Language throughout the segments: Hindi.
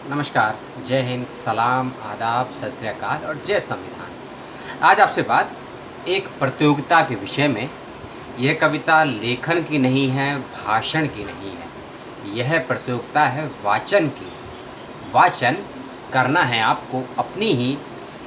नमस्कार, जय हिंद, सलाम, आदाब, सत श्री अकाल और जय संविधान। आज आपसे बात एक प्रतियोगिता के विषय में। यह कविता लेखन की नहीं है, भाषण की नहीं है। यह प्रतियोगिता है वाचन की। वाचन करना है आपको अपनी ही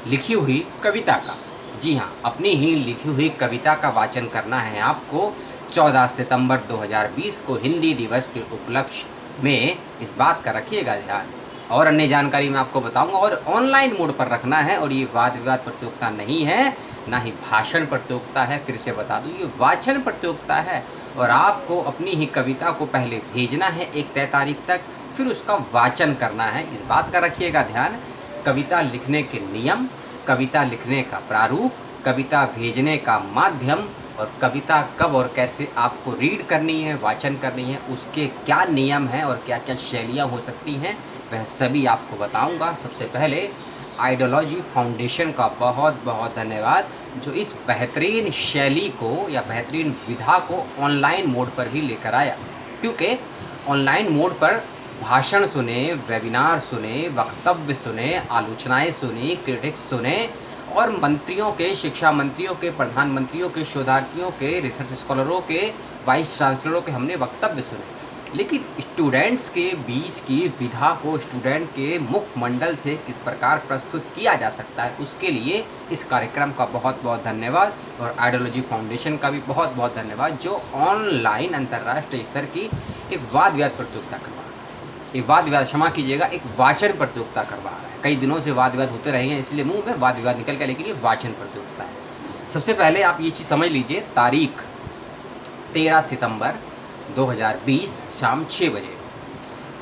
लिखी हुई कविता का। जी हाँ, अपनी ही लिखी हुई कविता का वाचन करना है आपको 14 सितंबर 2020 को हिंदी दिवस के उपलक्ष्य में। इस बात का रखिएगा ध्यान। और अन्य जानकारी मैं आपको बताऊंगा। और ऑनलाइन मोड पर रखना है। और ये वाद विवाद प्रतियोगिता नहीं है, ना ही भाषण प्रतियोगिता है। फिर से बता दूं, ये वाचन प्रतियोगिता है। और आपको अपनी ही कविता को पहले भेजना है एक तय तारीख तक, फिर उसका वाचन करना है। इस बात का रखिएगा ध्यान। कविता लिखने के नियम, कविता लिखने का प्रारूप, कविता भेजने का माध्यम और कविता कब और कैसे आपको रीड करनी है, वाचन करनी है, उसके क्या नियम हैं और क्या क्या शैलियाँ हो सकती हैं, वह सभी आपको बताऊंगा। सबसे पहले आइडियोलॉजी फाउंडेशन का बहुत बहुत धन्यवाद, जो इस बेहतरीन शैली को या बेहतरीन विधा को ऑनलाइन मोड पर भी लेकर आया। क्योंकि ऑनलाइन मोड पर भाषण सुने, वेबिनार सुने, वक्तव्य सुने, आलोचनाएं सुनी, क्रिटिक्स सुने और मंत्रियों के, शिक्षा मंत्रियों के, प्रधानमंत्रियों के, शोधार्थियों के, रिसर्च स्कॉलरों के, वाइस चांसलरों के हमने वक्तव्य सुने। लेकिन स्टूडेंट्स के बीच की विधा को स्टूडेंट के मुखमंडल से किस प्रकार प्रस्तुत किया जा सकता है, उसके लिए इस कार्यक्रम का बहुत बहुत धन्यवाद। और आइडियोलॉजी फाउंडेशन का भी बहुत बहुत धन्यवाद, जो ऑनलाइन अंतर्राष्ट्रीय स्तर की एक वाद विवाद प्रतियोगिता करवा रहा है। एक वाद विवाद, क्षमा कीजिएगा, एक वाचन प्रतियोगिता करवा रहा है। कई दिनों से वाद विवाद होते रहे हैं, इसलिए मुंह में वाद विवाद निकल गया, लेकिन ये वाचन प्रतियोगिता है। सबसे पहले आप ये चीज़ समझ लीजिए, तारीख 13 सितंबर 2020 शाम 6 बजे।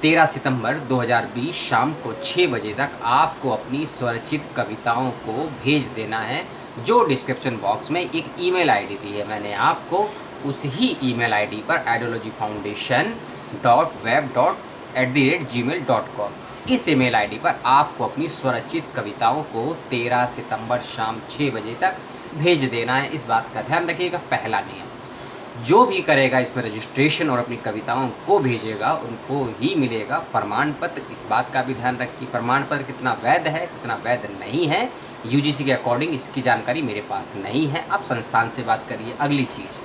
13 सितंबर 2020 शाम को 6 बजे तक आपको अपनी स्वरचित कविताओं को भेज देना है। जो डिस्क्रिप्शन बॉक्स में एक ईमेल आईडी दी है मैंने आपको, उस ही ईमेल आईडी पर ideologyfoundation.web@gmail.com, इस ईमेल आईडी पर आपको अपनी स्वरचित कविताओं को 13 सितंबर शाम 6 बजे तक भेज देना है। इस बात का ध्यान रखिएगा। पहला नियम, जो भी करेगा इसमें रजिस्ट्रेशन और अपनी कविताओं को भेजेगा, उनको ही मिलेगा प्रमाण पत्र। इस बात का भी ध्यान रखिए, प्रमाण पत्र कितना वैध है, कितना वैध नहीं है, यूजीसी के अकॉर्डिंग इसकी जानकारी मेरे पास नहीं है। आप संस्थान से बात करिए। अगली चीज़,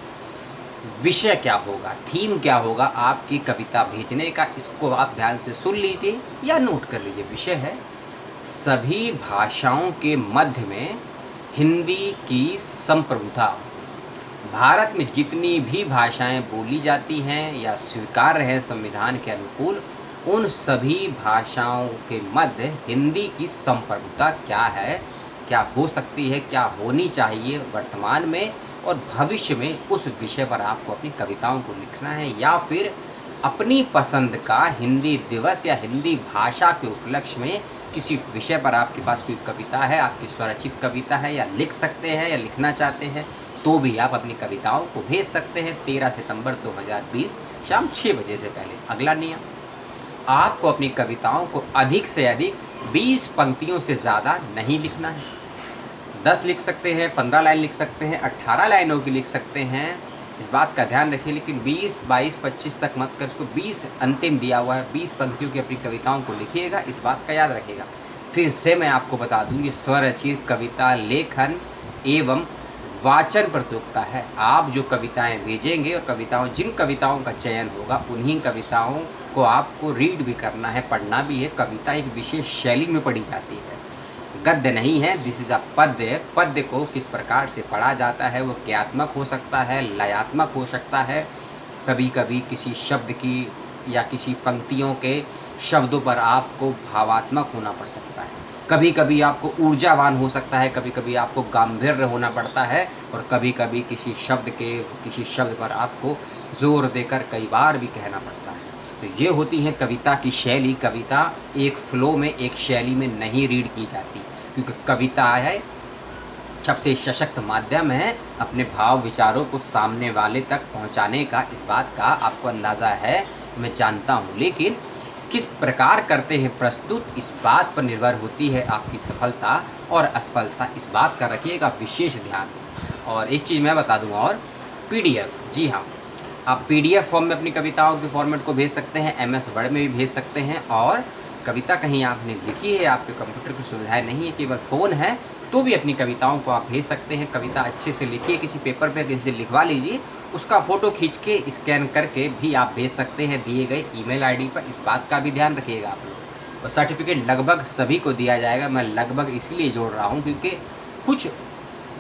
विषय क्या होगा, थीम क्या होगा आपकी कविता भेजने का, इसको आप ध्यान से सुन लीजिए या नोट कर लीजिए। विषय है सभी भाषाओं के मध्य में हिंदी की संप्रभुता। भारत में जितनी भी भाषाएं बोली जाती हैं या स्वीकार्य हैं संविधान के अनुकूल, उन सभी भाषाओं के मध्य हिंदी की संप्रभुता क्या है, क्या हो सकती है, क्या होनी चाहिए वर्तमान में और भविष्य में, उस विषय पर आपको अपनी कविताओं को लिखना है। या फिर अपनी पसंद का हिंदी दिवस या हिंदी भाषा के उपलक्ष्य में किसी विषय पर आपके पास कोई कविता है, आपकी स्वरचित कविता है, या लिख सकते हैं या लिखना चाहते हैं, तो भी आप अपनी कविताओं को भेज सकते हैं 13 सितंबर 2020 शाम 6 बजे से पहले। अगला नियम, आपको अपनी कविताओं को अधिक से अधिक 20 पंक्तियों से ज़्यादा नहीं लिखना है। 10 लिख सकते हैं, 15 लाइन लिख सकते हैं, 18 लाइनों की लिख सकते हैं। इस बात का ध्यान रखिए। लेकिन 20, 22, 25 तक मत कर, उसको 20 अंतिम दिया हुआ है। 20 पंक्तियों की अपनी कविताओं को लिखिएगा, इस बात का याद रखिएगा। फिर से मैं आपको बता दूँ, ये स्वरचित कविता लेखन एवं वाचन प्रतियोगिता है। आप जो कविताएं भेजेंगे और जिन कविताओं का चयन होगा, उन्हीं कविताओं को आपको रीड भी करना है, पढ़ना भी है। कविता एक विशेष शैली में पढ़ी जाती है, गद्य नहीं है। दिस इज़ अ पद्य। पद्य को किस प्रकार से पढ़ा जाता है, वो क्रियात्मक हो सकता है, लयात्मक हो सकता है। कभी कभी किसी शब्द की या किसी पंक्तियों के शब्दों पर आपको भावात्मक होना पड़ सकता है। कभी कभी आपको ऊर्जावान हो सकता है, कभी कभी आपको गांभीर्य होना पड़ता है, और कभी कभी किसी शब्द पर आपको जोर देकर कई बार भी कहना पड़ता है। तो ये होती है कविता की शैली। कविता एक फ्लो में, एक शैली में नहीं रीड की जाती, क्योंकि कविता है सबसे सशक्त माध्यम है अपने भाव विचारों को सामने वाले तक पहुंचाने का। इस बात का आपको अंदाज़ा है, मैं जानता हूं। लेकिन किस प्रकार करते हैं प्रस्तुत, इस बात पर निर्भर होती है आपकी सफलता और असफलता। इस बात का रखिएगा विशेष ध्यान। और एक चीज़ मैं बता दूं, और पीडीएफ, जी हाँ, आप पीडीएफ फॉर्म में अपनी कविताओं के फॉर्मेट को भेज सकते हैं, एमएस वर्ड में भी भेज सकते हैं, और कविता कहीं आपने लिखी है, आपके कंप्यूटर की सुविधाएं नहीं है, केवल फ़ोन है, तो भी अपनी कविताओं को आप भेज सकते हैं। कविता अच्छे से लिखिए, किसी पेपर पे किसी से लिखवा लीजिए, उसका फ़ोटो खींच के स्कैन करके भी आप भेज सकते हैं दिए गए ईमेल आईडी पर। इस बात का भी ध्यान रखिएगा आप लोग। और सर्टिफिकेट लगभग सभी को दिया जाएगा। मैं लगभग इसलिए जोड़ रहा हूँ क्योंकि कुछ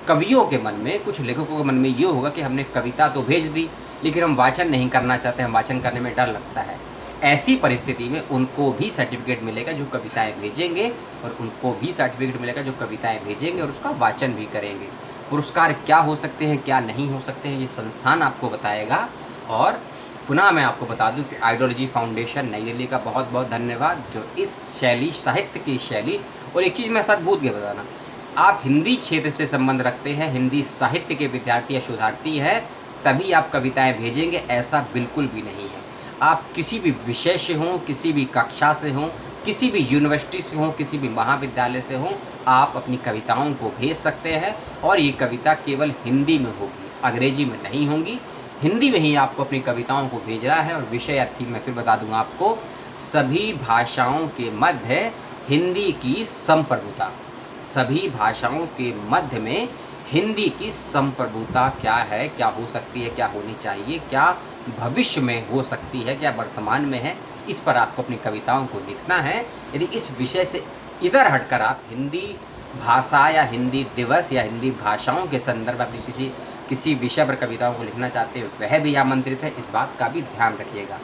कवियों के मन में, कुछ लेखकों के मन में ये होगा कि हमने कविता तो भेज दी, लेकिन हम वाचन नहीं करना चाहते, हम वाचन करने में डर लगता है। ऐसी परिस्थिति में उनको भी सर्टिफिकेट मिलेगा जो कविताएं भेजेंगे, और उनको भी सर्टिफिकेट मिलेगा जो कविताएं भेजेंगे और उसका वाचन भी करेंगे। पुरस्कार क्या हो सकते हैं, क्या नहीं हो सकते हैं, ये संस्थान आपको बताएगा। और पुनः मैं आपको बता दूं कि आइडियोलॉजी फाउंडेशन नई दिल्ली का बहुत बहुत धन्यवाद, जो इस शैली, साहित्य की शैली। और एक चीज़ मैं साथ भूल गया बताना, आप हिंदी क्षेत्र से संबंध रखते हैं, हिंदी साहित्य के विद्यार्थी या शोधार्थी हैं, तभी आप कविताएं भेजेंगे, ऐसा बिल्कुल भी नहीं है। आप किसी भी विषय से हों, किसी भी कक्षा से हों, किसी भी यूनिवर्सिटी से हों, किसी भी महाविद्यालय से हों, आप अपनी कविताओं को भेज सकते हैं। और ये कविता केवल हिंदी में होगी, अंग्रेजी में नहीं होंगी, हिंदी में ही आपको अपनी कविताओं को भेजना है। और विषय या थीम मैं फिर बता दूंगा आपको, सभी भाषाओं के मध्य हिंदी की संप्रभुता। सभी भाषाओं के मध्य में हिंदी की संप्रभुता क्या है, क्या हो सकती है, क्या होनी चाहिए, क्या भविष्य में हो सकती है, क्या वर्तमान में है, इस पर आपको अपनी कविताओं को लिखना है। यदि इस विषय से इधर हटकर आप हिंदी भाषा या हिंदी दिवस या हिंदी भाषाओं के संदर्भ में अपनी किसी विषय पर कविताओं को लिखना चाहते हो, वह भी आमंत्रित है। इस बात का भी ध्यान रखिएगा।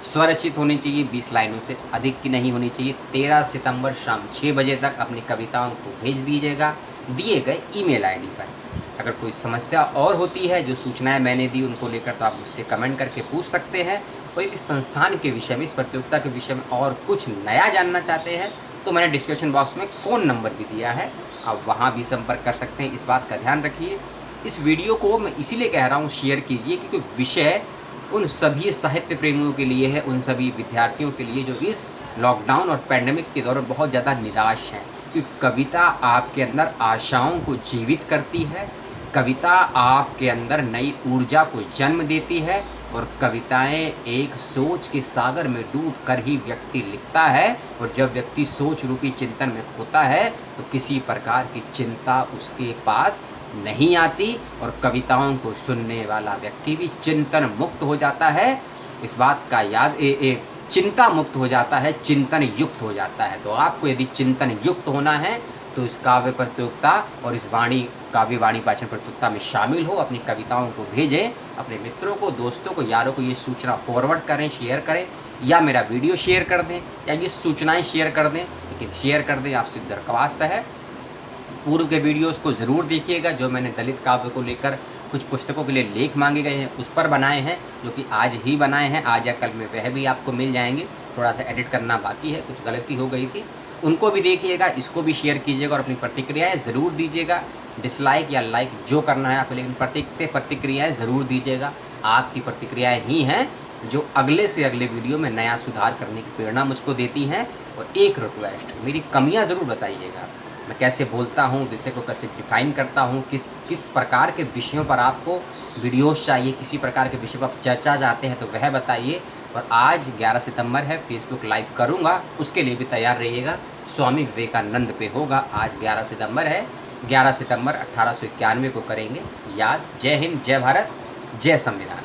स्वरचित होनी चाहिए, 20 लाइनों से अधिक की नहीं होनी चाहिए। 13 सितंबर शाम 6 बजे तक अपनी कविताओं को भेज दीजिएगा दिए गए ईमेल आईडी पर। अगर कोई समस्या और होती है, जो सूचनाएं मैंने दी उनको लेकर, तो आप मुझसे कमेंट करके पूछ सकते हैं। और इस संस्थान के विषय में, इस प्रतियोगिता के विषय में और कुछ नया जानना चाहते हैं, तो मैंने डिस्क्रिप्शन बॉक्स में एक फ़ोन नंबर भी दिया है, आप वहाँ भी संपर्क कर सकते हैं। इस बात का ध्यान रखिए। इस वीडियो को मैं इसीलिए कह रहा हूँ शेयर कीजिए, क्योंकि विषय उन सभी साहित्य प्रेमियों के लिए है, उन सभी विद्यार्थियों के लिए जो इस लॉकडाउन और पैंडेमिक के दौरान बहुत ज़्यादा निराश हैं। क्योंकि कविता आपके अंदर आशाओं को जीवित करती है, कविता आपके अंदर नई ऊर्जा को जन्म देती है, और कविताएं एक सोच के सागर में डूब कर ही व्यक्ति लिखता है। और जब व्यक्ति सोच रूपी चिंतन में खोता है, तो किसी प्रकार की चिंता उसके पास नहीं आती, और कविताओं को सुनने वाला व्यक्ति भी चिंतन मुक्त हो जाता है। इस बात का चिंता मुक्त हो जाता है, चिंतन युक्त हो जाता है। तो आपको यदि चिंतन युक्त होना है, तो इस काव्य प्रतियोगिता और इस काव्य वाणी वाचन प्रतियोगिता में शामिल हो, अपनी कविताओं को भेजें, अपने मित्रों को, दोस्तों को, यारों को ये सूचना फॉरवर्ड करें, शेयर करें, या मेरा वीडियो शेयर कर दें, या ये सूचनाएं शेयर कर दें, लेकिन शेयर कर दें, आपसे दरख्वास्त है। पूर्व के वीडियोस को ज़रूर देखिएगा, जो मैंने दलित काव्य को लेकर कुछ पुस्तकों के लिए लेख मांगे गए हैं उस पर बनाए हैं, जो कि आज ही बनाए हैं, आज या कल में वह भी आपको मिल जाएंगे। थोड़ा सा एडिट करना बाकी है, कुछ गलती हो गई थी, उनको भी देखिएगा, इसको भी शेयर कीजिएगा और अपनी प्रतिक्रियाएं ज़रूर दीजिएगा। डिसलाइक या लाइक जो करना है आपको, लेकिन प्रतिक्रियाएँ ज़रूर दीजिएगा। आपकी प्रतिक्रियाएँ ही हैं जो अगले से अगले वीडियो में नया सुधार करने की प्रेरणा मुझको देती हैं। और एक रिक्वेस्ट, मेरी कमियाँ ज़रूर बताइएगा, मैं कैसे बोलता हूँ, विषय को कैसे डिफाइन करता हूँ, किस प्रकार के विषयों पर आपको वीडियोस चाहिए, किसी प्रकार के विषय पर आप चर्चा चाहते हैं, तो वह बताइए। और आज 11 सितंबर है, फेसबुक लाइव करूँगा, उसके लिए भी तैयार रहिएगा। स्वामी विवेकानंद पे होगा। आज 11 सितंबर है, 11 सितंबर 1891 को करेंगे याद। जय हिंद, जय भारत, जय संविधान।